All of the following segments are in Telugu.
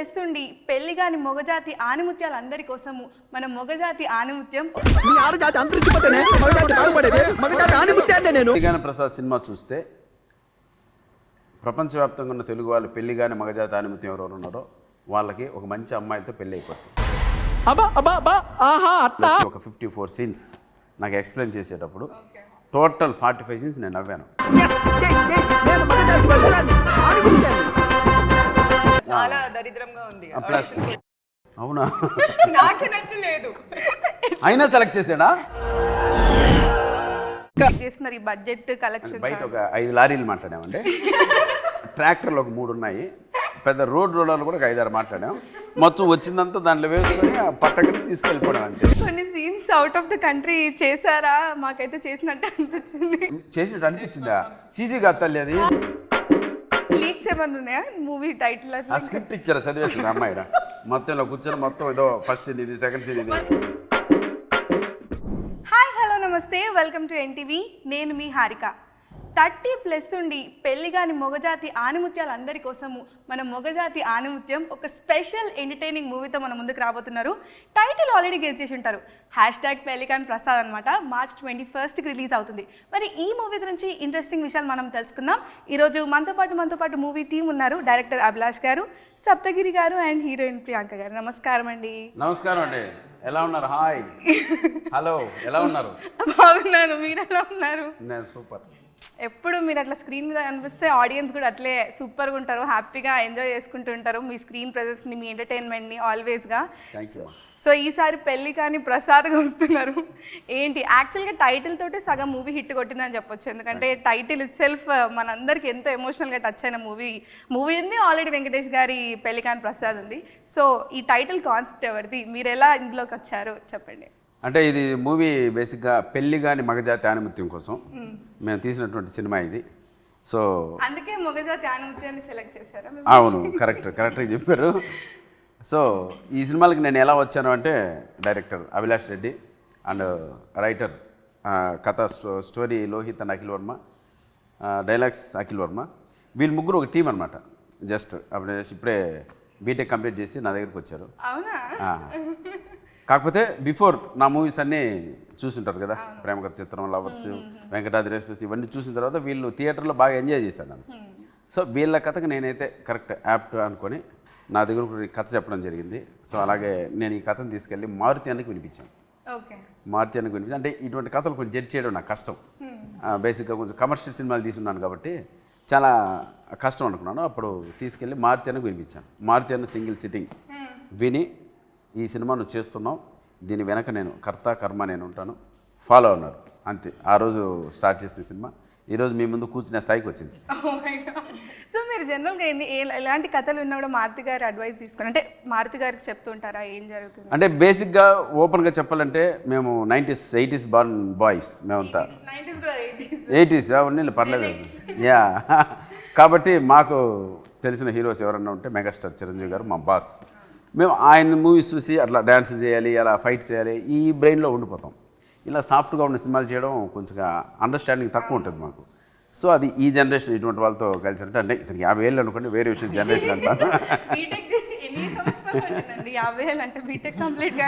చేస్తుండి పెళ్లి గాని మొగజాతి ఆనిముత్యాలు అందరి కోసము మన మొగజాతి ఆనిముత్యం పెళ్లిగాని ప్రసాద్ సినిమా చూస్తే ప్రపంచవ్యాప్తంగా ఉన్న తెలుగు వాళ్ళు పెళ్లిగాని మగజాతి ఆనిముత్యం ఎవరెవరు ఉన్నారో వాళ్ళకి ఒక మంచి అమ్మాయిలతో పెళ్ళి అయిపోతుంది. ఒక 54 సీన్స్ నాకు ఎక్స్ప్లెయిన్ చేసేటప్పుడు టోటల్ 45 సీన్స్ నేను నవ్వాను. చాలా దరిద్రంగా ఉంది. ప్లస్ అవునా, నాకు నచ్చలేదు. అయినా సెలెక్ట్ చేసాడా? చేస్తున్నారు ఈ బడ్జెట్ కలెక్షన్. బయట ఒక 5 లారీలు మాట్లాడామంటే ట్రాక్టర్లు ఒక 3 ఉన్నాయి, పెద్ద రోడ్లు కూడా ఒక 5-6 మాట్లాడాం. మొత్తం వచ్చిందంతా దాంట్లో వేసుకొని పట్టకని తీసుకెళ్ళిపోవడం అంతే. కొన్ని scenes out of the country చేశారా? మాకైతే చేసినట్టు అనిపించింది. చేసినట్టు అనిపించిందా? సీజీగా తల్లి అది లీక్స్ ఏమన్నా ఉన్నాయా మూవీ టైటిల్? ఆ స్క్రిప్ట్ ఇచ్చారా? చదివేసింది అమ్మాయి మొత్తంలో కూర్చొని మొత్తం ఏదో ఫస్ట్ సీన్ ఇది, సెకండ్ సీన్ ఇది. హాయ్ హలో నమస్తే, వెల్కమ్ టు ఎన్టీవీ. నేను మీ హారిక. 30+ ఉండి పెళ్లి గాని మొగజాతి ఆనిముత్యాలు అందరి కోసము మన మొగజాతి ఆనిముత్యం ఒక స్పెషల్ ఎంటర్టైనింగ్ మూవీతో మన ముందుకు రాబోతున్నారు. టైటిల్ ఆల్రెడీ గెస్ చేసి ఉంటారు, #పెళ్లిగాని ప్రసాద్ అనమాట. March 21st రిలీజ్ అవుతుంది. మరి ఈ మూవీ గురించి ఇంట్రెస్టింగ్ విషయాలు మనం తెలుసుకుందాం. ఈరోజు మనతో పాటు మూవీ టీం ఉన్నారు. డైరెక్టర్ అభిలాష్ గారు, సప్తగిరి గారు అండ్ హీరోయిన్ ప్రియాంక గారు. నమస్కారం అండి. నమస్కారం అండి. ఎలా ఉన్నారు? హాయ్ హలో, ఎలా ఉన్నారు? బాగున్నాను, మీరు ఎలా ఉన్నారు? నేను సూపర్. ఎప్పుడు మీరు అట్లా స్క్రీన్ మీద కనిపిస్తే ఆడియన్స్ కూడా అట్లే సూపర్గా ఉంటారు, హ్యాపీగా ఎంజాయ్ చేసుకుంటూ ఉంటారు మీ స్క్రీన్ ప్రెజెన్స్ని, మీ ఎంటర్టైన్మెంట్ని ఆల్వేస్గా. సో ఈసారి పెళ్ళి కానీ ప్రసాద్గా వస్తున్నారు. ఏంటి యాక్చువల్గా టైటిల్ తోటి సగం మూవీ హిట్ కొట్టిందని చెప్పొచ్చు. ఎందుకంటే టైటిల్ ఇట్ సెల్ఫ్ మనందరికి ఎంతో ఎమోషనల్గా టచ్ అయిన మూవీ ఉంది. ఆల్రెడీ వెంకటేష్ గారి పెళ్లి కానీ ప్రసాద్ ఉంది. సో ఈ టైటిల్ కాన్సెప్ట్ ఎవరిది, మీరు ఎలా ఇందులోకి వచ్చారో చెప్పండి. అంటే ఇది మూవీ బేసిక్గా పెళ్లి గాని మగజాతి ఆనిముత్యం కోసం మేము తీసినటువంటి సినిమా ఇది. సో అందుకే మొగజాతి ఆనిముత్యాన్ని సెలెక్ట్ చేశారా? అవును, కరెక్ట్గా చెప్పారు. సో ఈ సినిమాలకి నేను ఎలా వచ్చాను అంటే, director Abhilash Reddy and writer కథ story Lohith and Akhil Varma, dialogues Akhil Varma, వీళ్ళు ముగ్గురు ఒక టీం అనమాట. జస్ట్ ఇప్పుడే బీటెక్ కంప్లీట్ చేసి నా దగ్గరికి వచ్చారు. అవునా? కాకపోతే బిఫోర్ నా మూవీస్ అన్నీ చూసింటారు కదా, ప్రేమకథ చిత్రం, లవర్స్, వెంకటాద్రి ఎక్స్ప్రెస్, ఇవన్నీ చూసిన తర్వాత వీళ్ళు థియేటర్లో బాగా ఎంజాయ్ చేశాను నన్ను. సో వీళ్ళ కథకు నేనైతే కరెక్ట్ యాప్ట్ అనుకొని నా దగ్గర కథ చెప్పడం జరిగింది. సో అలాగే నేను ఈ కథను తీసుకెళ్ళి మారుతి అన్నకి వినిపించాను. మారుతి అన్నకి వినిపించాను. అంటే ఇటువంటి కథలు కొంచెం జడ్జ్ చేయడం నాకు కష్టం. బేసిక్గా కొంచెం కమర్షియల్ సినిమాలు తీసుకున్నాను కాబట్టి చాలా కష్టం అనుకున్నాను. అప్పుడు తీసుకెళ్ళి మారుతి అన్నకి వినిపించాను. మారుతి అన్న సింగిల్ సిట్టింగ్ విని, ఈ సినిమా నువ్వు చేస్తున్నావు, దీని వెనక నేను కర్త కర్మ నేను ఉంటాను, ఫాలో అన్నారు. అంతే. ఆ రోజు స్టార్ట్ చేసిన సినిమా ఈరోజు మీ ముందు కూర్చునే స్థాయికి వచ్చింది. సో మీరు జనరల్గా ఎలాంటి కథలు ఉన్నా కూడా మారుతి గారి అడ్వైస్ తీసుకుని, అంటే మారుతి గారికి చెప్తుంటారా ఏం జరుగుతుంది? అంటే బేసిక్గా ఓపెన్గా చెప్పాలంటే మేము 90s 80s బార్న్ బాయ్స్ మేమంతా. 80s అవన్నీ పర్లేదు. యా, కాబట్టి మాకు తెలిసిన హీరోస్ ఎవరన్నా ఉంటే మెగాస్టార్ చిరంజీవి గారు మా బాస్. మేము ఆయన మూవీస్ చూసి అట్లా డ్యాన్స్ చేయాలి, అలా ఫైట్ చేయాలి, ఈ బ్రెయిన్లో ఉండిపోతాం. ఇలా సాఫ్ట్గా ఉన్న సినిమాలు చేయడం కొంచెం అండర్స్టాండింగ్ తక్కువ ఉంటుంది మాకు. సో అది ఈ జనరేషన్ ఇటువంటి వాళ్ళతో కలిసి అంటే ఇతనికి 50 ఏళ్ళు అనుకోండి, వేరే విషయం జనరేషన్ అంటాను.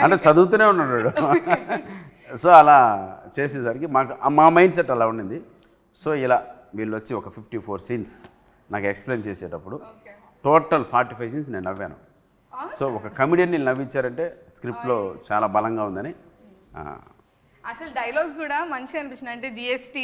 అంటే చదువుతూనే ఉన్నాడు. సో అలా చేసేసరికి మా మైండ్ సెట్ అలా ఉండింది. సో ఇలా వీళ్ళు వచ్చి ఒక 54 సీన్స్ నాకు ఎక్స్ప్లెయిన్ చేసేటప్పుడు టోటల్ 45 సీన్స్ నేను నవ్వాను. సో ఒక కమెడియన్ని నవ్వించారంటే స్క్రిప్ట్లో చాలా బలంగా ఉందని. అసలు డైలాగ్స్ కూడా మంచిగా అనిపించినాయి. అంటే GST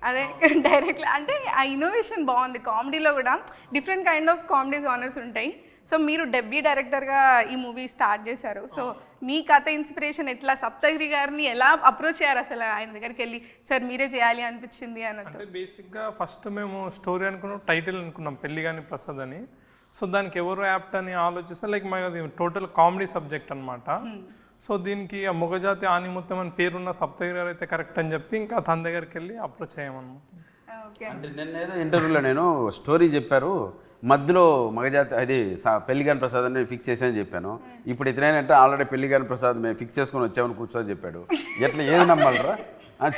అదే డైరెక్ట్ అంటే ఆ ఇన్నోవేషన్ బాగుంది. కామెడీలో కూడా different kind of comedy genres ఉంటాయి. సో మీరు డెబ్యూ డైరెక్టర్గా ఈ మూవీ స్టార్ట్ చేశారు. సో మీ కథ ఇన్స్పిరేషన్ ఎట్లా, సప్తగిరి గారిని ఎలా అప్రోచ్ అయ్యారు అసలు ఆయన దగ్గరికి వెళ్ళి, సార్ మీరే చేయాలి అనిపించింది అన్నట్టు? అంటే బేసిక్గా ఫస్ట్ మేము స్టోరీ అనుకున్నాం, టైటిల్ అనుకున్నాం పెళ్లి గాని ప్రసాద్ అని. సో దానికి ఎవరు యాప్ట్ అని ఆలోచిస్తే లైక్ మాది టోటల్ కామెడీ సబ్జెక్ట్ అనమాట. సో దీనికి ఆ మొగజాతి ఆనిముత్యం అని పేరున్న సప్తగిరి గారు అయితే కరెక్ట్ అని చెప్పి ఇంకా తన దగ్గరికి వెళ్ళి అప్రోచ్ అయ్యామన్నమాట. అంటే నిన్నేదో ఇంటర్వ్యూలో నేను స్టోరీ చెప్పారు, మధ్యలో మగజాతి అది పెళ్లిగాని ప్రసాద్ అని ఫిక్స్ చేసానని చెప్పాను. ఇప్పుడు ఇతనేనంటే ఆల్రెడీ పెళ్లిగాని ప్రసాద్ మేము ఫిక్స్ చేసుకొని వచ్చామని కూర్చొని చెప్పాడు. ఎట్లా ఏది నమ్మాలరా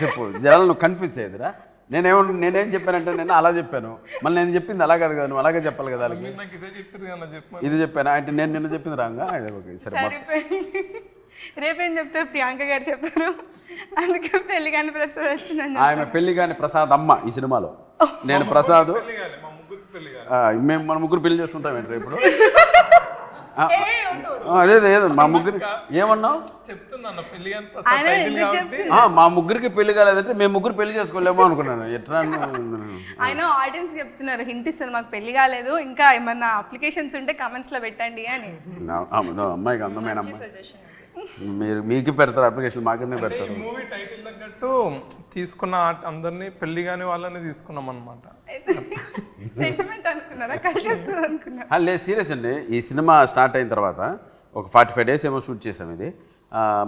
చెప్పు, జనాలు నువ్వు కన్ఫ్యూజ్ చేయదురా? నేనేం చెప్పానంటే నేను అలా చెప్పాను, మళ్ళీ నేను చెప్పింది అలా కాదు కదా, నువ్వు అలాగే చెప్పాలి కదా వాళ్ళకి. మీరు నాకు ఇదే చెప్పారు కదా చెప్పాను. ఇది చెప్పాను అంటే నేను నిన్న చెప్పింది రాంగా. ఓకే సరే. సరిపోయింది. రేపేం చెప్తారు? ప్రియాంక గారు చెప్పారు, అందుకే పెళ్లి కాని ప్రసాద్ వచ్చిందని. ఆమె పెళ్లి కాని ప్రసాద్ అమ్మ ఈ సినిమాలో. నేను ప్రసాద్. పెళ్లి కాలే, మా ముగ్గురికి పెళ్లి కాలే. మేము మన ముగ్గురు పెళ్లి చేసుకుంటాం ఏంటో ఇప్పుడు. అదే లేదు మా ముగ్గురు ఏమన్నావు చెప్తున్నాను, పెళ్లి కాని ప్రసాద్ టైటిల్ కాబట్టి. మా ముగ్గురికి పెళ్లి కాలేదంటే మేము ముగ్గురు పెళ్లి చేసుకోలేమో అనుకున్నాను. ఎట్లా ఆయన ఆడియన్స్ చెప్తున్నారు, హింట్ ఇస్తారు, మాకు పెళ్లి కాలేదు, ఇంకా ఏమన్నా అప్లికేషన్స్ ఉంటే కమెంట్స్ లో పెట్టండి అని. అమ్మాయికి అందమైన అమ్మాయి. మీరు మీకు పెడతారు అప్లికేషన్, మాకెందుకు పెడతారు? మూవీ టైటిల్ తగ్గట్టు తీసుకున్న అందరినీ పెళ్లి కాని వాళ్ళని తీసుకున్నాం అనమాట. సెంటిమెంట్ అనుకున్నారా, కలిసి వస్తుంది అనుకున్నారా? లేదు సీరియస్ అండి. ఈ సినిమా స్టార్ట్ అయిన తర్వాత ఒక 45 days ఏమో షూట్ చేసాం ఇది.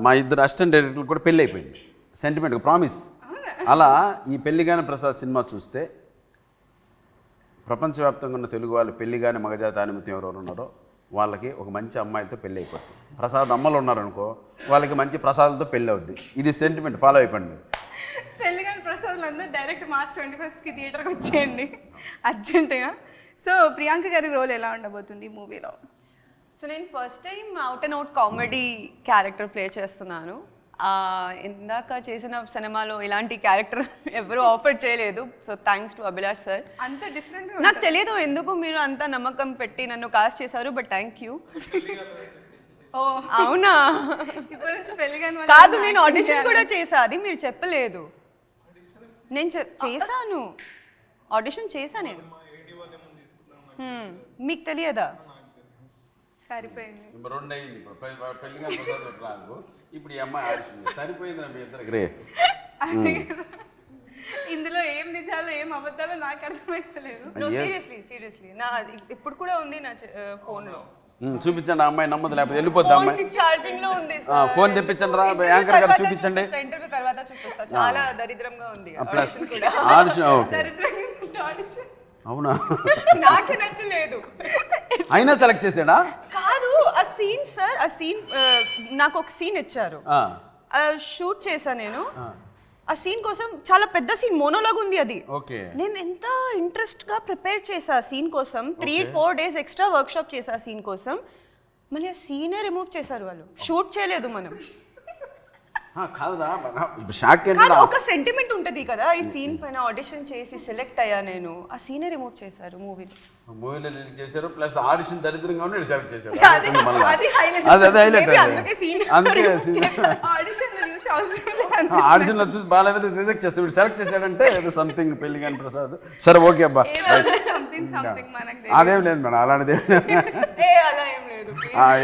మా ఇద్దరు అసిస్టెంట్ డైరెక్టర్లు కూడా పెళ్ళి అయిపోయింది, సెంటిమెంట్ ప్రామిస్. అలా ఈ పెళ్లిగాని ప్రసాద్ సినిమా చూస్తే ప్రపంచవ్యాప్తంగా ఉన్న తెలుగు వాళ్ళు పెళ్లిగాని మగజాతి ఆనిముత్యం ఎవరెవరు ఉన్నారో వాళ్ళకి ఒక మంచి అమ్మాయిలతో పెళ్ళి అయిపోతుంది. ప్రసాద్ అమ్మలు ఉన్నారనుకో, వాళ్ళకి మంచి ప్రసాద్లతో పెళ్ళి అవుద్ది. ఇది సెంటిమెంట్, ఫాలో అయిపోండి మీరు. పెళ్లి కాని ప్రసాద్లు అందరూ డైరెక్ట్ March 21st థియేటర్కి వచ్చేయండి అర్జెంటుగా. సో ప్రియాంక గారి రోల్ ఎలా ఉండబోతుంది ఈ మూవీలో? సో నేను first time out and out comedy character play చేస్తున్నాను. ఇందాక చేసిన సినిమాలో ఇలాంటి క్యారెక్టర్ ఎవరు ఆఫర్ చేయలేదు. So thanks to Abhilash sir. అంత డిఫరెంట్ నాకు తెలియదు ఎందుకు మీరు అంత నమ్మకం పెట్టి నన్ను కాస్ట్ చేశారు, బట్ థ్యాంక్ యూ. ఓ అవునా? ఇప్పటి నుంచి పెళ్లి కాని కాదు, నేను ఆడిషన్ కూడా చేశా, అది మీరు చెప్పలేదు. నేను చేశాను, ఆడిషన్ చేశా నేను. మీకు తెలియదా? సరిపోయింది. రెండు అయింది పెళ్లిగాని ప్రసాద్ రాకు, ఇప్పుడు ఈ అమ్మాయి ఆడిషన్ సరిపోయింది మీ ఇద్దరికి. ఇందులో ఏం నిజాలు ఏం అబద్ధాలు నాకు అర్థమైతలేదు. సీరియస్లీ నా ఇప్పుడు కూడా ఉంది నా ఫోన్లో. చూపించండి, ఆ అమ్మాయి నమ్మదు, లేకపోతే వెళ్ళిపోద్ది అమ్మాయి. ఛార్జింగ్ లో ఉంది. ఫోన్ తెప్పించండి రా, యాంకర్ గారు చూపించండి. ఇంటర్వ్యూ తర్వాత చూపిస్తా. చాలా దరిద్రంగా ఉంది ప్లస్ audition కూడా. ఆడిషన్. ఓకే అవునా? నాకే నచ్చలేదు. అయినా సెలెక్ట్ చేసాడా? కాదు, ఆ సీన్ సార్, ఆ సీన్ నాకు ఒక సీన్ ఇచ్చారు, షూట్ చేశా నేను. ఆ సీన్ కోసం చాలా పెద్ద సీన్, మోనోలాగ్ ఉంది అది. ఓకే. నేను ఎంత ఇంట్రెస్ట్ గా ప్రిపేర్ చేసా సీన్ కోసం, 3-4 days ఎక్స్ట్రా వర్క్ షాప్ చేసా సీన్ కోసం. మళ్ళీ ఆ సీనే రిమూవ్ చేశారు వాళ్ళు, షూట్ చేయలేదు మనం. కాదురా, షాక్ కాదు, ఒక సెంటిమెంట్ ఉంటది కదా ఈ సీన్ పైన. ఆడిషన్ చేసి సెలెక్ట్ అయ్యా నేను, ఆ సీనే రిమూవ్ చేశారు మూవీలో రిలీజ్ చేశారు. ప్లస్ ఆడిషన్ దరిద్రంగా ఉండి సెలెక్ట్ చేశారు. అది హైలైట్. అదే హైలైట్. అందుకే సీన్ ఆడిషన్ లో చూసి బాగాలేదంటే రిజెక్ట్ చేస్తాడు. సెలెక్ట్ చేశాడంటే సంథింగ్ పెళ్లి కాని ప్రసాద్. సరే ఓకే అబ్బా, అదేం లేదు మేడం, అలాంటిది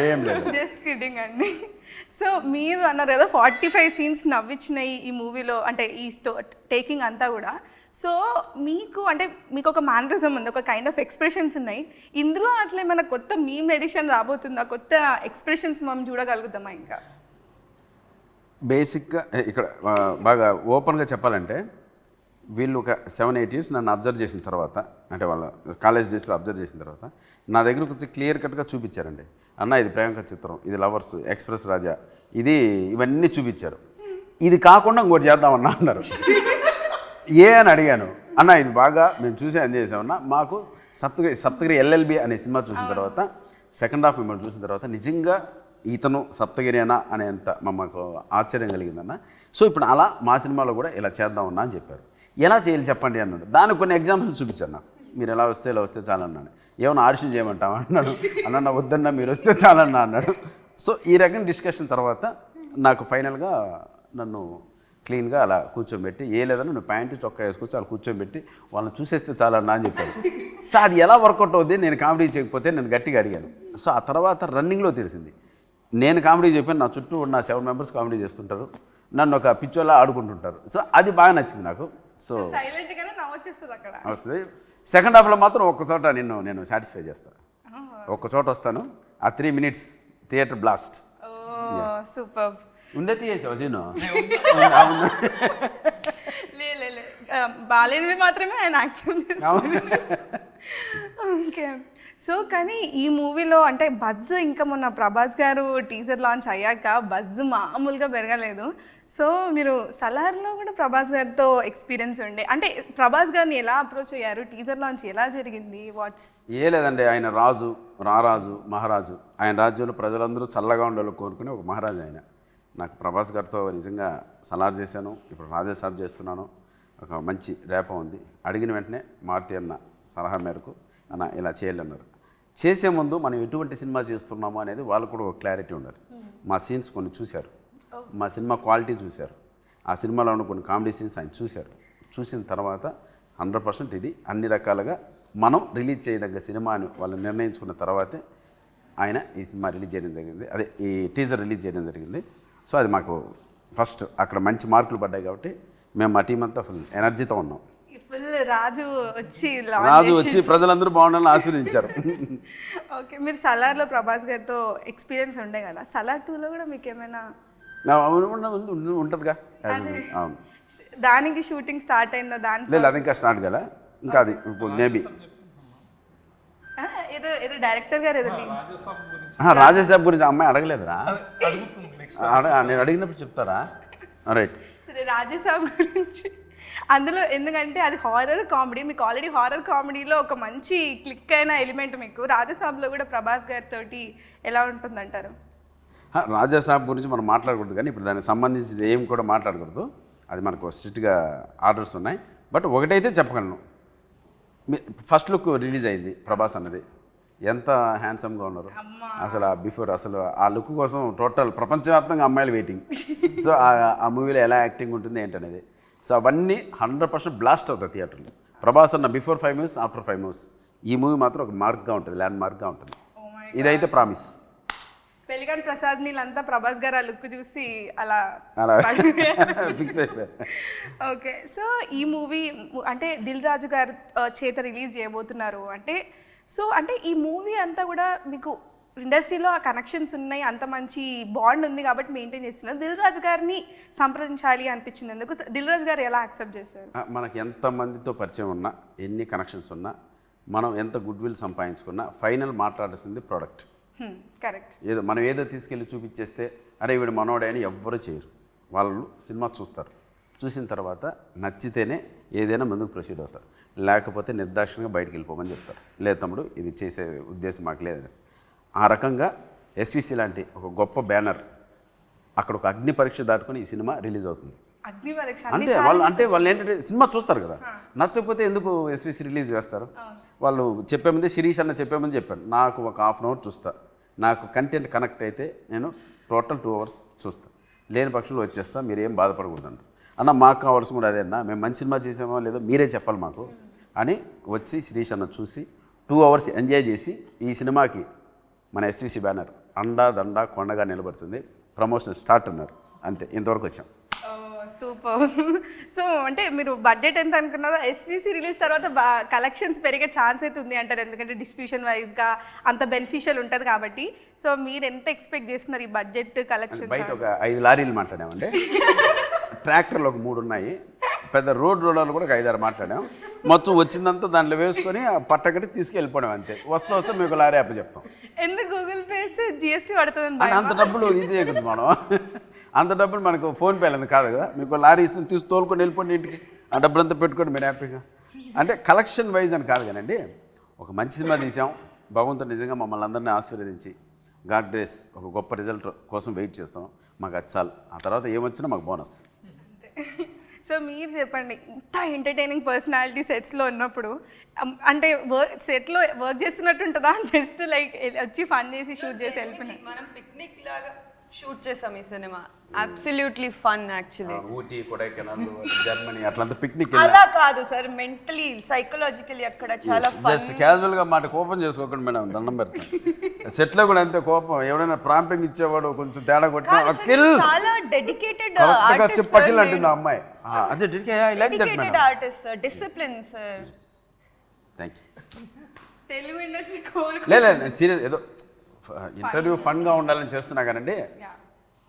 ఏం లేదు. జస్ట్ కిడ్డింగ్ అండి. సో మీరు అన్నారు కదా 45 scenes నవ్విచ్చినాయి ఈ మూవీలో, అంటే ఈ టేకింగ్ అంతా కూడా. సో మీకు అంటే మీకు ఒక మేనరిజం ఉంది, ఒక కైండ్ ఆఫ్ ఎక్స్ప్రెషన్స్ ఉన్నాయి. ఇందులో అట్లా ఏమైనా కొత్త మీమ్ ఎడిషన్ రాబోతుందా? కొత్త ఎక్స్ప్రెషన్స్ మనం చూడగలుగుతామా? ఇంకా బేసిక్గా ఇక్కడ బాగా ఓపెన్గా చెప్పాలంటే, వీళ్ళు ఒక 7-8 years నన్ను అబ్జర్వ్ చేసిన తర్వాత, అంటే వాళ్ళ కాలేజ్ డేస్లో అబ్జర్వ్ చేసిన తర్వాత నా దగ్గర కొంచెం క్లియర్ కట్గా చూపించారండి. అన్న ఇది ప్రియాంక చిత్రం, ఇది లవర్స్, ఎక్స్ప్రెస్ రాజా, ఇవన్నీ చూపించారు. ఇది కాకుండా ఇంకోటి చేద్దామన్నా అన్నారు. అని అడిగాను. అన్న ఇది బాగా మేము చూసి ఎంజాయ్ చేసామన్నా. మాకు సప్తగిరి LLB అనే సినిమా చూసిన తర్వాత, సెకండ్ హాఫ్ మిమ్మల్ని చూసిన తర్వాత నిజంగా ఇతను సప్తగిరి అనా అనేంత మాకు ఆశ్చర్యం కలిగిందన్న. సో ఇప్పుడు అలా మా సినిమాలో కూడా ఇలా చేద్దామన్నా అని చెప్పారు. ఎలా చేయాలి చెప్పండి అన్నాడు. దానికి కొన్ని ఎగ్జాంపుల్స్ చూపించాను నాకు. మీరు ఎలా వస్తే చాలన్నాడు. ఏమైనా ఆడిషన్ చేయమంటావా అన్నాడు. అన్న వద్దన్నా మీరు వస్తే చాలన్నా అన్నాడు. సో ఈ రకం డిస్కషన్ తర్వాత నాకు ఫైనల్గా నన్ను క్లీన్గా అలా కూర్చోబెట్టి, ఏ లేదన్నా నువ్వు ప్యాంటు చొక్కా వేసుకొచ్చి అలా కూర్చోబెట్టి వాళ్ళని చూసేస్తే చాలన్నా అని చెప్పారు. సో అది ఎలా వర్కౌట్ అవుద్ది, నేను కామెడీ చేయకపోతే నేను గట్టిగా అడిగాను. సో ఆ తర్వాత రన్నింగ్లో తెలిసింది, నేను కామెడీ చెప్పాను, నా చుట్టూ ఉన్న 7 members కామెడీ చేస్తుంటారు, నన్ను ఒక పిచ్చోలా ఆడుకుంటుంటారు. సో అది బాగా నచ్చింది నాకు. సో వస్తుంది. సెకండ్ హాఫ్లో మాత్రం ఒక్క చోట నేను సాటిస్ఫై చేస్తాను. ఒక్క చోట వస్తాను, ఆ 3 minutes థియేటర్ బ్లాస్ట్. సూపర్. ఉందే తీసేసావు సీను? బాలేనివి మాత్రమే ఆయన యాక్సెప్ట్ చేస్తారు. ఓకే. సో కానీ ఈ మూవీలో అంటే బజ్ ఇంకా మొన్న ప్రభాస్ గారు టీజర్ లాంచ్ అయ్యాక బజ్ మామూలుగా పెరగలేదు. సో మీరు సలార్లో కూడా ప్రభాస్ గారితో ఎక్స్పీరియన్స్ ఉండే, అంటే ప్రభాస్ గారిని ఎలా అప్రోచ్ అయ్యారు, టీజర్ లాంచ్ ఎలా జరిగింది, వాట్స్? ఏ లేదండి, ఆయన రాజు, రారాజు, మహారాజు. ఆయన రాజ్యంలో ప్రజలందరూ చల్లగా ఉండాలని కోరుకునే ఒక మహారాజు ఆయన. నాకు ప్రభాస్ గారితో నిజంగా సలార్ చేశాను, ఇప్పుడు రాజాసాబ్ చేస్తున్నాను. ఒక మంచి రేప ఉంది. అడిగిన వెంటనే మారుతి అన్న సలహా మేరకు అన్న ఇలా చేయాలన్నారు. చేసే ముందు మనం ఎటువంటి సినిమా చేస్తున్నాము అనేది వాళ్ళకు కూడా ఒక క్లారిటీ ఉండాలి. మా సీన్స్ కొన్ని చూశారు, మా సినిమా క్వాలిటీ చూశారు, ఆ సినిమాలో ఉన్న కొన్ని కామెడీ సీన్స్ ఆయన చూశారు. చూసిన తర్వాత 100% ఇది అన్ని రకాలుగా మనం రిలీజ్ చేయదగ్గ సినిమా అని వాళ్ళు నిర్ణయించుకున్న తర్వాతే ఆయన ఈ సినిమా రిలీజ్ చేయడం జరిగింది, అదే ఈ టీజర్ రిలీజ్ చేయడం జరిగింది. సో అది మాకు ఫస్ట్ అక్కడ మంచి మార్కులు పడ్డాయి కాబట్టి మేము మా టీం అంతా ఫుల్ ఎనర్జీతో ఉన్నాం. ఫుల్ రాజు వచ్చి ప్రజలందరూ బాగుండాలని ఆశీర్వదించారు. ఓకే, మీరు సలార్లో ప్రభాస్ గారితో ఎక్స్పీరియన్స్ ఉండే కదా, సలార్ 2లో కూడా మీకు ఏమైనా ఉంటుందిగా? అవును, దానికి షూటింగ్ స్టార్ట్ అయిందా? దాని లేదు, అది ఇంకా స్టార్ట్ కదా, ఇంకా అది మేబీ ఏదో ఏదో డైరెక్టర్ గారు ఏదో రాజాసాబ్ గురించి అమ్మాయి అడగలేదురా? నేను అడిగినప్పుడు చెప్తారా? రైట్. సరే, రాజాసాబ్ గురించి అందులో ఎందుకంటే అది హారర్ కామెడీ, మీకు ఆల్రెడీ హారర్ కామెడీలో ఒక మంచి క్లిక్ అయిన ఎలిమెంట్ మీకు రాజాసాబ్లో కూడా ప్రభాస్ గారితో ఎలా ఉంటుందంటారు? రాజాసాబ్ గురించి మనం మాట్లాడకూడదు, కానీ ఇప్పుడు దానికి సంబంధించి ఏం కూడా మాట్లాడకూడదు. అది మనకు స్ట్రిక్ట్గా ఆర్డర్స్ ఉన్నాయి. బట్ ఒకటైతే చెప్పగలను, ఫస్ట్ లుక్ రిలీజ్ అయింది ప్రభాస్ అన్నది, ఎంత హ్యాండ్సమ్గా ఉన్నారు అసలు. ఆ బిఫోర్ అసలు ఆ లుక్ కోసం టోటల్ ప్రపంచవ్యాప్తంగా అమ్మాయిలు వెయిటింగ్. సో ఆ మూవీలో ఎలా యాక్టింగ్ ఉంటుంది ఏంటనేది, సో అవన్నీ 100% బ్లాస్ట్ అవుతాయి థియేటర్లో. ప్రభాస్ అన్న బిఫోర్ 5 movies, ఆఫ్టర్ 5 movies. ఈ మూవీ మాత్రం ఒక మార్క్గా ఉంటుంది, ల్యాండ్ మార్క్గా ఉంటుంది. ఇదైతే ప్రామిస్. పెళ్లిగాని ప్రసాద్ నీళ్ళంతా ప్రభాస్ గారు ఆ లుక్ చూసి అలా ఫిక్స్ అయిపోయారు. ఓకే, సో ఈ మూవీ అంటే దిల్ రాజు గారు చేత రిలీజ్ చేయబోతున్నారు అంటే, సో అంటే ఈ మూవీ అంతా కూడా మీకు ఇండస్ట్రీలో ఆ కనెక్షన్స్ ఉన్నాయి, అంత మంచి బాండ్ ఉంది కాబట్టి మెయింటైన్ చేస్తున్నారు. దిల్ రాజు గారిని సంప్రదించాలి అనిపించింది ఎందుకు? దిల్ రాజు గారు ఎలా యాక్సెప్ట్ చేశారు? మనకి ఎంతమందితో పరిచయం ఉన్నా, ఎన్ని కనెక్షన్స్ ఉన్నా, మనం ఎంత గుడ్ విల్ సంపాదించుకున్నా, ఫైనల్ మాట్లాడాల్సింది ప్రోడక్ట్. కరెక్ట్. మనం ఏదో తీసుకెళ్ళి చూపించేస్తే అరే వీడు మనోడే అని ఎవ్వరూ చేయరు. వాళ్ళు సినిమా చూస్తారు, చూసిన తర్వాత నచ్చితేనే ఏదైనా ముందుకు ప్రొసీడ్ అవుతారు, లేకపోతే నిర్దాక్షిణంగా బయటకు వెళ్ళిపోమని చెప్తారు. లేదు తమ్ముడు ఇది చేసే ఉద్దేశం మాకు లేదని. ఆ రకంగా ఎస్విసి లాంటి ఒక గొప్ప బ్యానర్ అక్కడ ఒక అగ్ని పరీక్ష దాటుకొని ఈ సినిమా రిలీజ్ అవుతుంది. అంటే వాళ్ళు ఏంటంటే సినిమా చూస్తారు కదా, నచ్చకపోతే ఎందుకు ఎస్విసి రిలీజ్ చేస్తారు? వాళ్ళు చెప్పే ముందే, శిరీష్ అన్న చెప్పే ముందే చెప్పాను, నాకు ఒక 1/2 hour చూస్తా, నాకు కంటెంట్ కనెక్ట్ అయితే నేను టోటల్ 2 hours చూస్తా, లేని పక్షంలో వచ్చేస్తా, మీరు ఏం బాధపడకూడదండి అన్న. మాకు కావాల్సిన కూడా అదే అన్న, మేము మంచి సినిమా చేసామో లేదో మీరే చెప్పాలి మాకు అని వచ్చి శిరీష్ అన్న చూసి 2 hours ఎంజాయ్ చేసి ఈ సినిమాకి మన ఎస్విసి బ్యానర్ అండా దండా కొండగా నిలబడుతుంది, ప్రమోషన్ స్టార్ట్ అన్నారు. అంతే, ఇంతవరకు వచ్చాం. సూపర్. సో అంటే మీరు బడ్జెట్ ఎంత అనుకున్నారో, ఎస్విసి రిలీజ్ తర్వాత కలెక్షన్స్ పెరిగే ఛాన్స్ అయితే ఉంది అంటారు, ఎందుకంటే డిస్ట్రిబ్యూషన్ వైజ్గా అంత బెనిఫిషియల్ ఉంటుంది కాబట్టి. సో మీరు ఎంత ఎక్స్పెక్ట్ చేస్తున్నారు ఈ బడ్జెట్ కలెక్షన్? బయట ఒక 5 లారీలు మాట్లాడామండి, ట్రాక్టర్లు ఒక 3 ఉన్నాయి, పెద్ద రోడ్లు కూడా ఒక 5-6 మాట్లాడాం. మొత్తం వచ్చిందంతా దాంట్లో వేసుకొని పట్టకట్టి తీసుకెళ్ళిపోవడం అంతే. వస్తే మీకు లారీ యాప్ చెప్తాం. ఎందుకు గూగుల్ పే జిఎస్టీ పడుతుంది? అంత డబ్బులు ఇది కదా మనం, అంత డబ్బులు మనకు ఫోన్పే లేదు కాదు కదా. మీకు లారీ ఇస్తుంది, తీసి తోలుకొని వెళ్ళిపోండి ఇంటికి, ఆ డబ్బులంతా పెట్టుకోండి మీరు హ్యాపీగా. అంటే కలెక్షన్ వైజ్ అని కాదు కానండి, ఒక మంచి సినిమా తీసాం, భగవంతుడు నిజంగా మమ్మల్ని అందరినీ ఆశీర్వదించి గాడ్ గ్రేస్ ఒక గొప్ప రిజల్ట్ కోసం వెయిట్ చేస్తాం. మాకు అది చాలు, ఆ తర్వాత ఏమొచ్చినా మాకు బోనస్. సో మీరు చెప్పండి, ఇంత ఎంటర్టైనింగ్ పర్సనాలిటీ సెట్స్లో ఉన్నప్పుడు అంటే సెట్లో వర్క్ చేస్తున్నట్టు ఉంటుందా, జస్ట్ లైక్ వచ్చి ఫన్ చేసి షూట్ చేసి వెళ్ళిపోయినా? మనం పిక్నిక్ లాగా షూట్ చేసాం ఈ cinema, absolutely fun. Actually Ooty, Kodaikanal, Germany అట్లంతా పిక్నిక్ అలా కాదు సార్, మెంటలీ సైకలాజికల్లీ అక్కడ చాలా జస్ట్ క్యాజువల్ గా మాట కోపం చేసుకోకండి మేడం, దండం పెడతాను. సెట్ లో కూడా అంతే కోపం, ఎవరైనా ప్రాంపింగ్ ఇచ్చేవాడు కొంచెం తేడా కొట్టినా చాలా డెడికేటెడ్ చెప్పచ్చిల్ అంటుంది ఆ అమ్మాయి. అదే dedicated artist, discipline sir. Thank you. Telugu industry లేదు సీరియస్, ఏదో ఇంటర్వ్యూ ఫన్గా ఉండాలని చేస్తున్నా కానండి,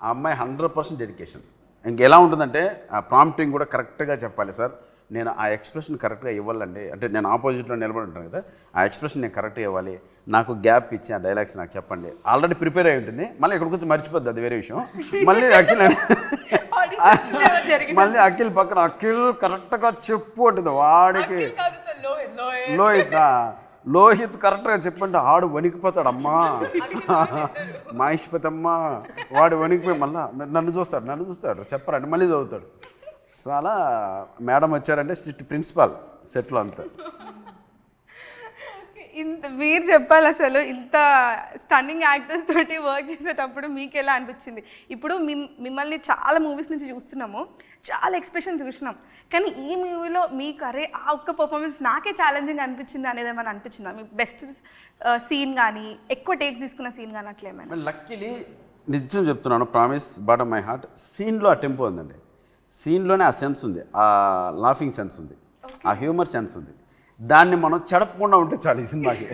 ఆ అమ్మాయి 100% డెడికేషన్. ఇంకెలా ఉంటుందంటే ఆ ప్రాంప్టింగ్ కూడా కరెక్ట్గా చెప్పాలి సార్, నేను ఆ ఎక్స్ప్రెషన్ కరెక్ట్గా ఇవ్వాలండి, అంటే నేను ఆపోజిట్లో నిలబడి ఉంటాను కదా, ఆ ఎక్స్ప్రెషన్ నేను కరెక్ట్గా ఇవ్వాలి, నాకు గ్యాప్ ఇచ్చి ఆ డైలాగ్స్ నాకు చెప్పండి. ఆల్రెడీ ప్రిపేర్ అయి ఉంటుంది, మళ్ళీ ఇక్కడ కొంచెం మర్చిపోద్ది, అది వేరే విషయం. మళ్ళీ మళ్ళీ అఖిల్ పక్కన అఖిల్ కరెక్ట్గా చెప్పు అంటుంది, వాడికి లోహిత్ కరెక్ట్గా చెప్పండి, ఆడు వణికిపోతాడు, అమ్మా మహేష్పతి అమ్మ వాడు వణికిపోయి మళ్ళీ నన్ను చూస్తాడు చెప్పరండి, మళ్ళీ చదువుతాడు. సో అలా మేడం వచ్చారంటే స్ట్రిక్ట్ ప్రిన్సిపాల్ సెట్లో అంతా. ఇంత మీరు చెప్పాలి అసలు, ఇంత స్టన్నింగ్ యాక్టర్స్ తోటి వర్క్ చేసేటప్పుడు మీకు ఎలా అనిపించింది? ఇప్పుడు మిమ్మల్ని చాలా మూవీస్ నుంచి చూస్తున్నాము, చాలా ఎక్స్ప్రెషన్స్ చూసినాం, కానీ ఈ మూవీలో మీకు అరే ఆ ఒక్క పర్ఫార్మెన్స్ నాకే ఛాలెంజింగ్ అనిపించింది అనేది ఏమైనా అనిపించిందా? మీ బెస్ట్ సీన్ కానీ ఎక్కువ టేక్స్ తీసుకున్న సీన్ కానీ అట్లా ఏమైనా? లక్కీలీ నిజం చెప్తున్నాను, ప్రామిస్ బాటమ్ మై హార్ట్, సీన్లో ఆ టెంపో ఉందండి, సీన్లోనే ఆ సెన్స్ ఉంది, ఆ లాఫింగ్ సెన్స్ ఉంది, ఆ హ్యూమర్ సెన్స్ ఉంది. దాన్ని మనం చెడపకుండా ఉంటే చాలు ఈ సినిమాకి.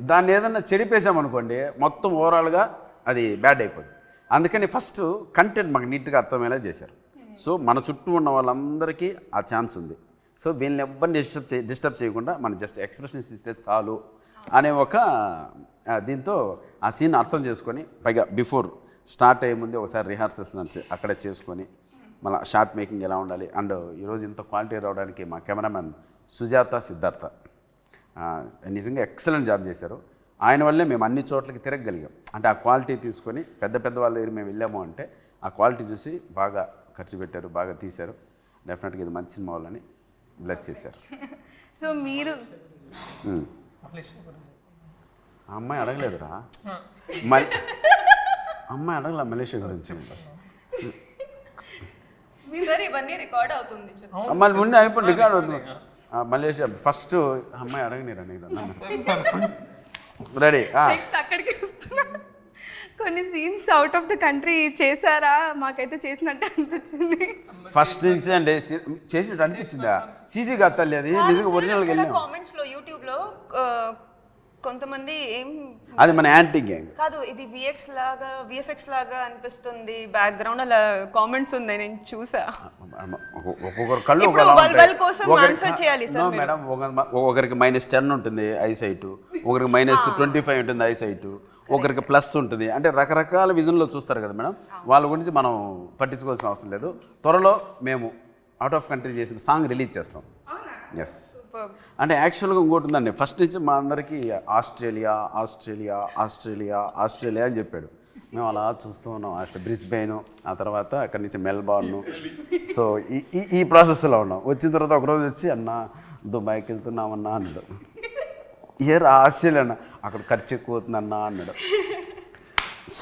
దాన్ని ఏదన్నా చెడిపేసామనుకోండి మొత్తం ఓవరాల్గా అది బ్యాడ్ అయిపోద్ది. అందుకని ఫస్ట్ కంటెంట్ మాకు నీట్గా అర్థమయ్యేలా చేశారు. సో మన చుట్టూ ఉన్న వాళ్ళందరికీ ఆ ఛాన్స్ ఉంది. సో వీళ్ళని ఎవ్వరిని డిస్టర్బ్ చేయకుండా మనం జస్ట్ ఎక్స్ప్రెషన్స్ ఇస్తే చాలు అనే ఒక దీంతో ఆ సీన్ అర్థం చేసుకొని, పైగా బిఫోర్ స్టార్ట్ అయ్యే ముందే ఒకసారి రిహార్సల్స్ అక్కడే చేసుకొని మళ్ళీ షార్ట్ మేకింగ్ ఎలా ఉండాలి. అండ్ ఈరోజు ఇంత క్వాలిటీ రావడానికి మా కెమెరామ్యాన్ సుజాత సిద్ధార్థ నిజంగా ఎక్సలెంట్ జాబ్ చేశారు. ఆయన వల్లే మేము అన్ని చోట్లకి తిరగగలిగాం. అంటే ఆ క్వాలిటీ తీసుకొని పెద్ద వాళ్ళ దగ్గర మేము వెళ్ళాము అంటే ఆ క్వాలిటీ చూసి బాగా ఖర్చు పెట్టారు, బాగా తీశారు. డెఫినెట్గా ఇది మంచి సినిమా వాళ్ళని బ్లెస్ చేశారు. సో మీరు ఆ అమ్మాయి అడగలేదురా, అమ్మాయి అడగల మలేషియా గురించి. సార్ ఇవన్నీ రికార్డ్ అవుతుంది, మళ్ళీ ముందే అయిపోయి రికార్డ్ అవుతుంది. మలేషియా ఫస్ట్ అమ్మాయి అడగనిరా నీకు రెడీ. నెక్స్ట్ అక్కడికి వస్తున్నా, కొన్ని scenes out of the country చేశారా? మాకైతే చేసినట్టు అనిపించింది. ఫస్ట్ నుంచి అంటే చేసినట్టు అనిపించిందా? సీజీ కాదు తల్లి, అది నిజంగా ఒరిజినల్గా వెళ్ళాం. కామెంట్స్ లో యూట్యూబ్ లో కొంతమంది ఏం అది మన యాంటీ గ్యాంగ్ కాదు, ఇది విఎఫ్ఎక్స్ లాగా అనిపిస్తుంది, బ్యాక్గ్రౌండ్ అలా కామెంట్స్ ఉంది, నేను చూసా. ఒక్కొక్కరు కళ్ళు మేడం, ఒకరికి -10 ఉంటుంది ఐసైట్, ఒకరికి -25 ఉంటుంది ఐసైట్, ఒకరికి ప్లస్ ఉంటుంది. అంటే రకరకాల విజన్లో చూస్తారు కదా మేడం, వాళ్ళ గురించి మనం పట్టించుకోవాల్సిన అవసరం లేదు. త్వరలో మేము అవుట్ ఆఫ్ కంట్రీ చేసిన సాంగ్ రిలీజ్ చేస్తాం. ఎస్, అంటే యాక్చువల్గా ఇంకోటి ఉందండి, ఫస్ట్ నుంచి మా అందరికీ ఆస్ట్రేలియా అని చెప్పాడు. మేము అలా చూస్తూ ఉన్నాం, బ్రిస్బెయిన్, ఆ తర్వాత అక్కడి నుంచి మెల్బోర్న్. సో ఈ ప్రాసెస్లో ఉన్నాం. వచ్చిన తర్వాత ఒకరోజు వచ్చి అన్న దుబాయ్కి వెళ్తున్నామన్నా అన్నాడు. ఏరా ఆస్ట్రేలియా అన్న, అక్కడ ఖర్చు ఎక్కువ అవుతుందన్నా అన్నాడు.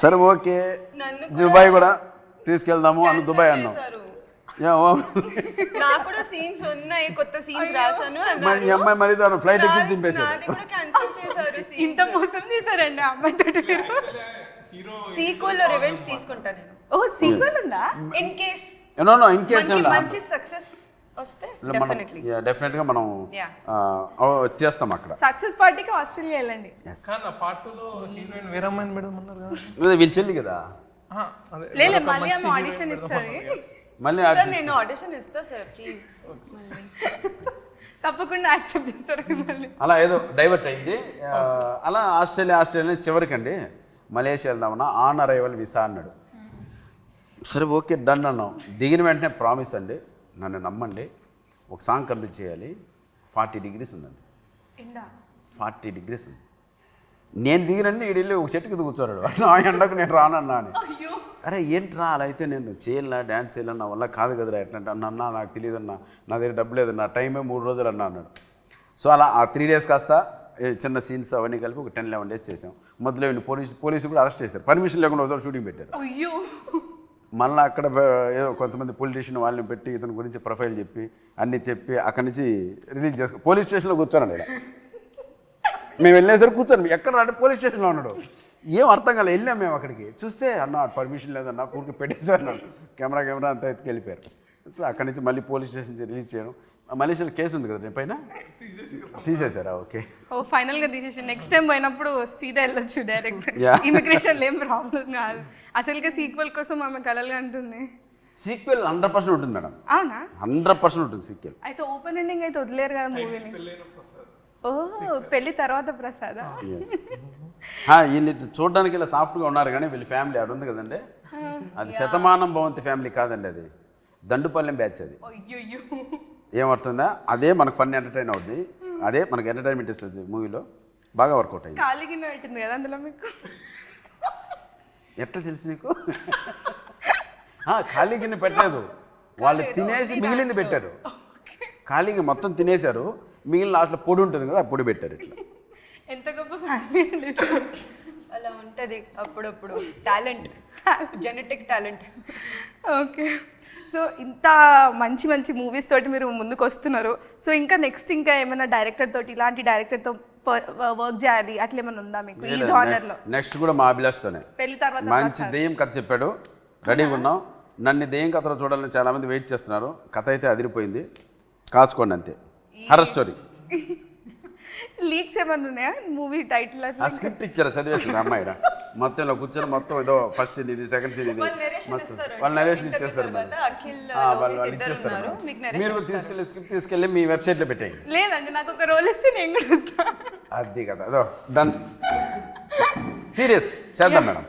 సరే ఓకే దుబాయ్ కూడా తీసుకెళ్దాము అన్న, దుబాయ్ అన్నాం. అమ్మాయి మరి ఫ్లైట్ ఎక్కి దింపేశాడు. ఇంత మోసం చేశారండి ఆ అమ్మాయితో. సీక్వెల్ లో రివెంజ్ తీసుకుంటా నేను. ఓ సీక్వెల్ ఉందా? ఇన్ కేస్ మంచి సక్సెస్ వస్తే డెఫినెట్గా మనం చేస్తాం. అక్కడ సక్సెస్ పార్టీకి ఆస్ట్రేలియా వెళ్ళండి. కానీ పార్ట్ 2 లో హీరోయిన్ వేరే అమ్మాయిని పెడమన్నారు కదా, వీళ్ళు చెల్లి కదా. లేదు మళ్ళీ ఆమె ఆడిషన్ ఇస్తుంది. మళ్ళీ నేను ఆడిషన్ ఇస్తా సార్, ప్లీజ్. తప్పకుండా యాక్సెప్ట్ చేస్తారు మిమ్మల్ని. అలా ఏదో డైవర్ట్ అయింది. అలా ఆస్ట్రేలియా చివరికండి మలేషియా వెళ్దామన్నా, ఆన్ అరైవల్ వీసా అన్నాడు. సరే ఓకే డన్ అన్నాం. దిగిన వెంటనే ప్రామిస్ అండి, నన్ను నమ్మండి, ఒక సాంగ్ కంప్లీట్ చేయాలి. 40 degrees ఉందండి, 40 degrees ఉంది. నేను దిగినండి, ఈడెళ్ళి ఒక చెట్టుకి కూర్చోరాడు, ఆ ఎండకు నేను రానన్నా అని. అరే ఏంట్రా అలా అయితే నేను చేయాలా, డ్యాన్స్ చేయాలన్నా వల్ల కాదు కదరా, ఎట్లంటే అన్న నాకు తెలియదన్నా, నా దగ్గర డబ్బు లేదన్నా, టైమే 3 రోజులు అన్నా అన్నాడు. సో అలా ఆ 3 days కాస్త చిన్న సీన్స్ అవన్నీ కలిపి ఒక 10-11 days చేసాం. మొదలు పోలీసు కూడా అరెస్ట్ చేశారు, పర్మిషన్ లేకుండా ఒకసారి షూటింగ్ పెట్టారు. మళ్ళీ అక్కడ ఏదో కొంతమంది పొలిటీషియన్ వాళ్ళని పెట్టి ఇతని గురించి ప్రొఫైల్ చెప్పి అన్నీ చెప్పి అక్కడి నుంచి రిలీజ్ చేసుకో. పోలీస్ స్టేషన్లో కూర్చోనండి, ఇలా మేము వెళ్ళేసరికి కూర్చోండి, ఎక్కడ అంటే పోలీస్ స్టేషన్లో ఉన్నాడు. ఏం అర్థం కాలే, వెళ్ళాం మేము అక్కడికి, చూస్తే అన్న పర్మిషన్ లేదన్న పూర్తి పెట్టేశారు అన్నాడు. కెమెరా అంతా ఎత్తుకెళ్ళిపోయారు. సో అక్కడి నుంచి మళ్ళీ పోలీస్ స్టేషన్ నుంచి రిలీజ్ చేయడం. మలేషియాలో కేసు ఉంది కదా పైన, తీసేశారా? ఓకే, ఓ ఫైనల్గా తీసేసి నెక్స్ట్ టైం పోయినప్పుడు సీదా వెళ్ళొచ్చు డైరెక్ట్. ఇమిగ్రేషన్లో ఏం ప్రాబ్లం కాదు. అసలుగా సీక్వెల్ కోసం ఆమె కలలు అంటుంది. సీక్వెల్ 100% ఉంటుంది మేడం, అవునా? 100% ఉంటుంది సీక్వెల్. అయితే ఓపెన్ ఎండింగ్ అయితే వదిలేరు కదా మూవీని. పెళ్ళైన ప్రసాద్. ఓ పెళ్లి తర్వాత ప్రసాదా? వీళ్ళు చూడడానికి ఇలా సాఫ్ట్గా ఉన్నారు కానీ వీళ్ళ ఫ్యామిలీ ఆడ ఉంది కదండి, అది శతమానం భవంతి ఫ్యామిలీ కాదండి, అది దండుపల్లెం బ్యాచ్. అది అయ్యో ఏమవుతుందా, అదే మనకు ఫన్ ఎంటర్టైన్ అవుద్ది, అదే మనకు ఎంటర్టైన్మెంట్ ఇస్తుంది మూవీలో, బాగా వర్కౌట్ అయింది. ఖాళీ గిన్నె పెట్టింది కదా అందులో మీకు. ఎట్లా తెలుసు నీకు? ఖాళీ గిన్నె పెట్టలేదు, వాళ్ళు తినేసి మిగిలింది పెట్టారు. ఖాళీగా మొత్తం తినేశారు, మిగిలిన లాస్ట్లో పొడి ఉంటుంది కదా, ఆ పొడి పెట్టారు. ఇట్లా ఎంత గొప్ప ఫ్యామిలీ అండి. అలా ఉంటుంది అప్పుడప్పుడు. Talent, genetic talent. Okay, so ఇంత మంచి మంచి మూవీస్ తోటి మీరు ముందుకు వస్తున్నారు. సో ఇంకా నెక్స్ట్ ఇంకా ఏమైనా డైరెక్టర్ తోటి, ఇలాంటి డైరెక్టర్తో వర్క్ చేయాలి అట్లా ఏమైనా ఉందా మీకు ఈ జానర్లో? నెక్స్ట్ కూడా మా అభిలాష్తోనే పెళ్లి తర్వాత మంచి దెయ్యం కథ చెప్పాడు, రెడీగా ఉన్నాం. నన్ను దెయ్యం కథలో చూడాలని చాలామంది వెయిట్ చేస్తున్నారు. కథ అయితే అదిరిపోయింది, కాచుకోండి అంతే. Horror story. లీక్స్ ఏమైనా ఉన్నాయా మూవీ టైటిల్? ఆ స్క్రిప్ట్ ఇచ్చారా, చదివేసింది అమ్మాయి మొత్తంలో కూర్చొని మొత్తం ఏదో ఫస్ట్ సీన్ ఇది, సెకండ్ సీన్ ఇది, మొత్తం వాళ్ళు నరేషన్ ఇచ్చేస్తారు మేడం. వాళ్ళు ఇచ్చేస్తారు. మీరు తీసుకెళ్ళి స్క్రిప్ట్ తీసుకెళ్ళి మీ వెబ్సైట్లో పెట్టేయండి. లేదండి, నాకు ఒక రోల్ ఇస్తే నేను కూడా వస్తాను. అది కదా, అదో డన్. సీరియస్ చేద్దాం మేడం.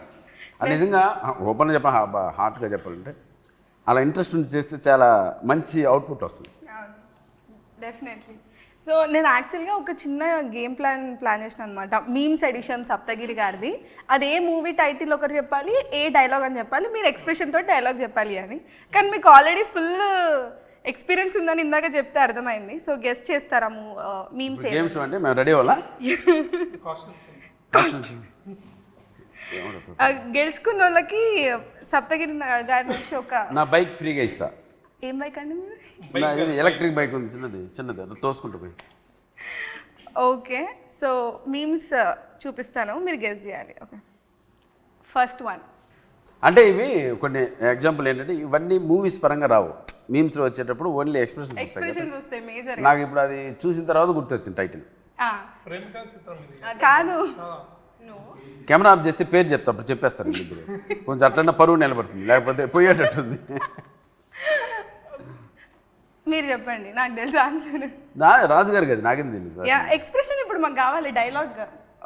అది నిజంగా ఓపెన్గా చెప్పాలి, హార్ట్గా చెప్పాలంటే అలా ఇంట్రెస్ట్ ఉండి చేస్తే చాలా మంచి అవుట్పుట్ వస్తుంది. డెఫినెట్లీ. సో నేను యాక్చువల్గా ఒక చిన్న గేమ్ ప్లాన్ చేసిన అనమాట, మీమ్స్ ఎడిషన్ సప్తగిరి గారిది. అది ఏ మూవీ టైటిల్ ఒకరు చెప్పాలి, ఏ డైలాగ్ అని చెప్పాలి, మీరు ఎక్స్ప్రెషన్ తోటి డైలాగ్ చెప్పాలి అని. కానీ మీకు ఆల్రెడీ ఫుల్ ఎక్స్పీరియన్స్ ఉందని ఇందాక చెప్తే అర్థమైంది. సో గెస్ట్ చేస్తారా మీమ్స్? గేమ్స్ అంటే మేము రెడీ అవ్వాలా? గెలుచుకున్న వాళ్ళకి సప్తగిరి గారి నుంచి ఒక నా బైక్ ఫ్రీగా ఇస్తా. ఏం బైక్ అండి? ఎలక్ట్రిక్ బైక్ ఉంది, చిన్నది అది తోసుకుంటూ పోయి. ఓకే, సో మీమ్స్ చూపిస్తాను, మీరు గెస్ చేయాలి. Okay, first one. అంటే ఇవి కొన్ని ఎగ్జాంపుల్ ఏంటంటే ఇవన్నీ మూవీస్ పరంగా రావు, మీమ్స్లో వచ్చేటప్పుడు ఓన్లీ ఎక్స్ప్రెషన్స్ వస్తాయి. ఎక్స్ప్రెషన్స్ వస్తాయి మేజర్. నాకు ఇప్పుడు అది చూసిన తర్వాత గుర్తొచ్చింది టైటిల్. ప్రేమిక చిత్రం ఇది. కాదు, కెమెరా ఆఫ్ చేస్తే పేరు చెప్తా, అప్పుడు చెప్పేస్తారు ఇప్పుడు. కొంచెం అట్లన్నా పరువు నిలబడుతుంది, లేకపోతే పోయేటట్టుంది. మీరు చెప్పండి, నాకు తెలుసు ఆన్సర్. రాజుగారు కదా, నాకేం తెలియదు. ఎక్స్ప్రెషన్ ఇప్పుడు మాకు కావాలి, డైలాగ్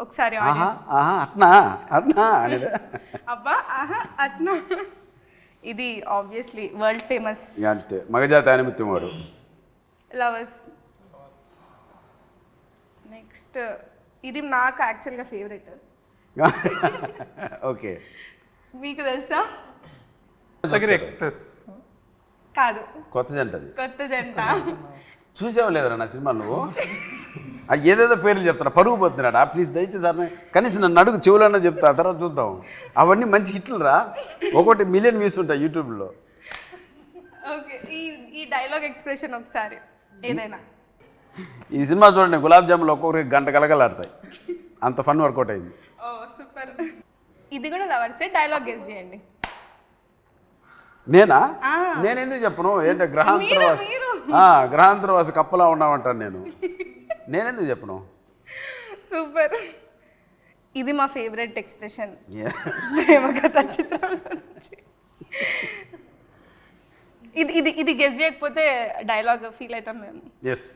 ఒకసారి. అట్నా అట్నా అనేది. అబ్బా ఆహా అట్నా. ఇది ఆబ్వియస్లీ వరల్డ్ ఫేమస్ అంటే మగజాతి ఆనిముత్యం వాడు. లవర్స్. నెక్స్ట్ ఇది నాకు యాక్చువల్గా ఫేవరెట్. ఓకే, మీకు తెలుసా? సప్తగిరి ఎక్స్ప్రెస్. కాదు, కొత్త జంట అది. కొత్త జంట. చూసావు లేదరా నా సినిమా నువ్వు? అది ఏదేదో పేర్లు చెప్తారా, పరుగు పోతున్నాడా? ప్లీజ్ దయచేసి సార్ కనీసం నన్ను అడుగు, చెవులన్నా చెప్తా, తర్వాత చూద్దాం. అవన్నీ మంచి హిట్లు రా, 1 మిలియన్ వ్యూస్ ఉంటాయి యూట్యూబ్లో. ఓకే, ఈ డైలాగ్ ఎక్స్ప్రెషన్ ఒకసారి ఏదైనా. ఈ సినిమా చూడండి, గులాబ్ జాములు ఒక్కొక్కరికి గంట కలగలాడతాయి, అంత ఫన్ వర్కౌట్ అయింది. ఓ సూపర్. ఇది కూడా లవర్సే, డైలాగ్ గెస్ చేయండి. నేనా? నేనెందుకు చెప్పను? ఏంటో గ్రహాంతరవాసి కప్పలా ఉన్నామంటాను నేను. నేనెందుకు చెప్పను? సూపర్. ఇది మా ఫేవరెట్ ఎక్స్ప్రెషన్ ప్రేమ కథ చిత్రం. ఇది ఇది ఇది గెస్ చేయకపోతే డైలాగ్ ఫీల్ అవుతాం మేము. ఎస్,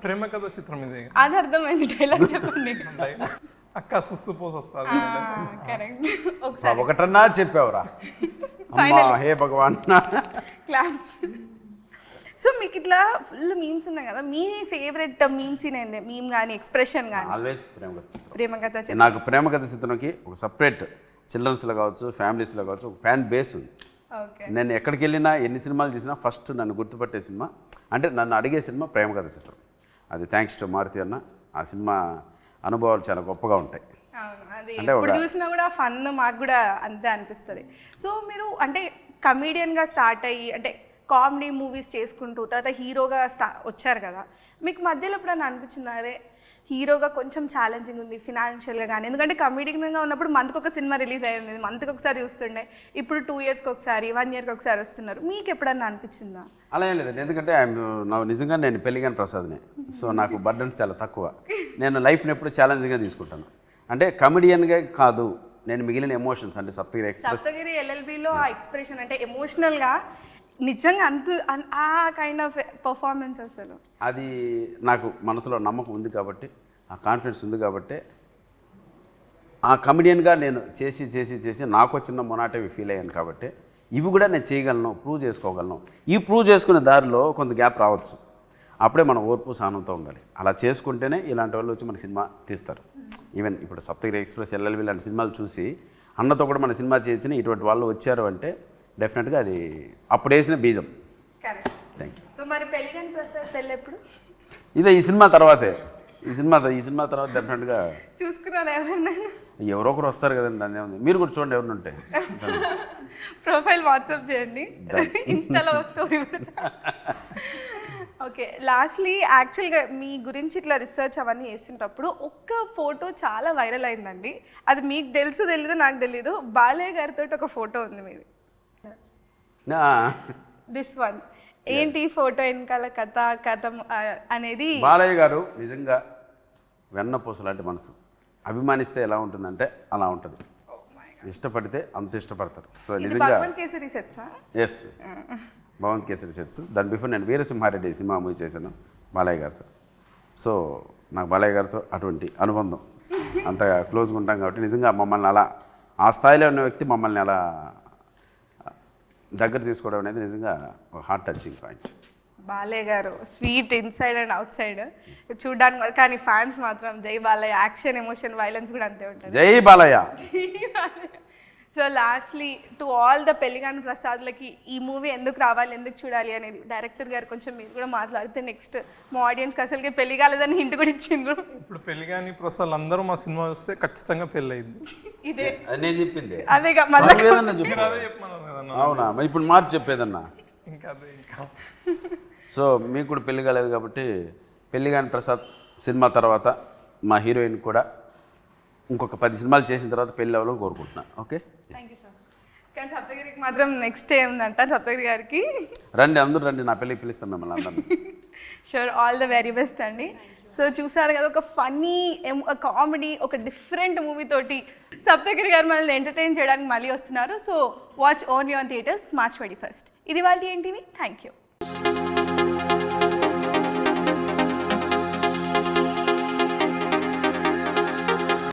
ప్రేమ కథ చిత్రం ఇది. అది అర్థమైంది, డైలాగ్ చెప్పండి. అక్క సుస్సుపోసి వస్తుంది. కరెక్ట్. ఒకసారి ఒకటన్నా చెప్పావురా, అమ్మా హే భగవాన్. క్లాప్స్. సో మీకు ఇట్లా ఫుల్ మీమ్స్ ఉన్నాయి కదా, మీ ఫేవరెట్ మీమ్స్ ఏంది? మీమ్ కానీ ఎక్స్ప్రెషన్ కానీ? ఆల్వేస్ ప్రేమకథ చిత్రం. ప్రేమకథ చిత్రం. నాకు ప్రేమకథ చిత్రంకి ఒక సపరేట్ చిల్డ్రన్స్లో కావచ్చు, ఫ్యామిలీస్లో కావచ్చు, ఒక ఫ్యాన్ బేస్ ఉంది. ఓకే. నేను ఎక్కడికి వెళ్ళినా, ఎన్ని సినిమాలు తీసినా ఫస్ట్ నన్ను గుర్తుపట్టే సినిమా అంటే నన్ను అడిగే సినిమా ప్రేమకథ చిత్రం. అది థ్యాంక్స్ టు మారుతి అన్న. ఆ సినిమా అనుభవాలు చాలా గొప్పగా ఉంటాయి. అది ఇప్పుడు చూసినా కూడా ఫన్ మాకు కూడా అంతే అనిపిస్తుంది. సో మీరు అంటే కమీడియన్గా స్టార్ట్ అయ్యి అంటే కామెడీ మూవీస్ చేసుకుంటూ తర్వాత హీరోగా వచ్చారు కదా, మీకు మధ్యలో ఎప్పుడైనా అనిపించిందా అరే హీరోగా కొంచెం ఛాలెంజింగ్ ఉంది ఫినాన్షియల్గా కానీ? ఎందుకంటే కమీడియన్గా ఉన్నప్పుడు మంత్కి ఒక సినిమా రిలీజ్ అయ్యింది, మంత్కి ఒకసారి చూస్తుండే, ఇప్పుడు 2 ఇయర్స్కి ఒకసారి 1 ఇయర్కి ఒకసారి వస్తున్నారు. మీకు ఎప్పుడన్నా అనిపించిందా? అలా ఏం లేదండి, ఎందుకంటే నిజంగా నేను పెళ్లిగాని ప్రసాద్ని. సో నాకు బర్డన్స్ చాలా తక్కువ. నేను లైఫ్ని ఎప్పుడు ఛాలెంజింగ్గా తీసుకుంటాను. అంటే కమెడియన్గా కాదు, నేను మిగిలిన ఎమోషన్స్ అంటే సప్తగిరి ఎక్స్ప్రెస్, సప్తగిరి ఎల్ఎల్బిలో ఆ ఎక్స్ప్రెషన్ అంటే ఎమోషనల్గా నిజంగా ఆ కైండ్ ఆఫ్ పర్ఫార్మెన్స్ అసలు అది నాకు మనసులో నమ్మకం ఉంది కాబట్టి, ఆ కాన్ఫిడెన్స్ ఉంది కాబట్టి, ఆ కమెడియన్గా నేను చేసి నాకు చిన్న మొనాటవి ఫీల్ అయ్యాను కాబట్టి ఇవి కూడా నేను చేయగలను, ప్రూవ్ చేసుకోగలను. ఈ ప్రూవ్ చేసుకునే దారిలో కొంత గ్యాప్ రావచ్చు. అప్పుడే మనం ఓర్పు సహనంతో ఉండాలి. అలా చేసుకుంటేనే ఇలాంటి వాళ్ళు వచ్చి మన సినిమా తీస్తారు. ఈవెన్ ఇప్పుడు సప్తగిరి ఎక్స్ప్రెస్, ఎల్ఎల్బి లాంటి సినిమాలు చూసి అన్నతో కూడా మన సినిమా చేసిన ఇటువంటి వాళ్ళు వచ్చారు అంటే డెఫినెట్గా అది అప్పుడు వేసిన బీజం. కరెక్ట్. Thank you. సో మరి పెళ్ళిగాని ప్రసాద్ పెళ్ళి ఎప్పుడు? ఇదే ఈ సినిమా తర్వాతే. ఈ సినిమా తర్వాత డెఫినెట్గా చూసుకున్నాను ఎవరినైనా. ఎవరో ఒకరు వస్తారు కదండి, దాన్ని ఏముంది. మీరు కూడా చూడండి ఎవరిని ఉంటే. ప్రొఫైల్ వాట్సాప్ చేయండి, ఇన్స్టాలో స్టోరీ. ఓకే, లాస్ట్లీ యాక్చువల్గా మీ గురించి ఇట్లా రీసెర్చ్ అవన్నీ చేస్తుంటప్పుడు ఒక్క ఫోటో చాలా వైరల్ అయిందండి. అది మీకు తెలీదు నాకు తెలీదు. బాలయ్య గారితో ఒక ఫోటో ఉంది మీది, దిస్ వన్. ఏంటి ఫోటో వెనకాల కథ అనేది? బాలయ్య గారు నిజంగా వెన్నపూస లాంటి మనసు. అభిమానిస్తే ఎలా ఉంటుందంటే అలా ఉంటుంది. ఇష్టపడితే అంత ఇష్టపడతారు. సో నిజంగా భగవంత్ కేసరి సెట్సా? Yes, Bhagavanth Kesari sets. దాని బిఫోర్ నేను వీరసింహారెడ్డి సినిమా మూవీ చేశాను బాలయ్య గారితో. సో నాకు బాలయ్య గారితో అటువంటి అనుబంధం, అంత క్లోజ్గా ఉంటాం కాబట్టి నిజంగా మమ్మల్ని అలా ఆ స్థాయిలో ఉన్న వ్యక్తి మమ్మల్ని అలా దగ్గర తీసుకోవడం అనేది నిజంగా ఒక హార్ట్ టచింగ్ పాయింట్. బాలయ్య గారు sweet inside and outside చూడడానికి, కానీ ఫ్యాన్స్ మాత్రం జై బాలయ్య. యాక్షన్, ఎమోషన్, వైలెన్స్ కూడా అంతే ఉంటుంది. జై Balayya. So lastly to all the పెళ్లిగాని ప్రసాద్లకి ఈ మూవీ ఎందుకు రావాలి, ఎందుకు చూడాలి అనేది డైరెక్టర్ గారు కొంచెం మీరు కూడా మాట్లాడితే నెక్స్ట్ మా ఆడియన్స్కి అసలుకి పెళ్లి కాలేదని హింట్ కూడా ఇచ్చిండ్రు. ఇప్పుడు పెళ్లిగాని ప్రసాద్ అందరూ మా సినిమా వస్తే ఖచ్చితంగా పెళ్ళి అయింది. ఇదే నేను చెప్పింది అదేగా మళ్ళీ అదే చెప్పమన్నారు కదన్నా. అవునా, మరి ఇప్పుడు మార్చి చెప్పేదన్నా. ఇంకా సో మీకు కూడా పెళ్లి కాలేదు కాబట్టి పెళ్లిగాని ప్రసాద్ సినిమా తర్వాత మా హీరోయిన్ కూడా ఇంకొక 10 సినిమాలు చేసిన తర్వాత పెళ్ళి అవ్వాలని కోరుకుంటున్నాను. Okay, thank you sir. కానీ సప్తగిరికి మాత్రం నెక్స్ట్ ఏముందంట సప్తగిరి గారికి? రండి, అందరూ రండి, నా పెళ్ళికి పిలుస్తాం మిమ్మల్ని అందరినీ. Sure, all the very best అండి. సో చూసారు కదా, ఒక ఫన్నీ కామెడీ, ఒక డిఫరెంట్ మూవీ తోటి సప్తగిరి గారు మనల్ని ఎంటర్టైన్ చేయడానికి మళ్ళీ వస్తున్నారు. So watch only on theatres March 21. ఇది వాళ్ళ ఎన్టీవీ. Thank you.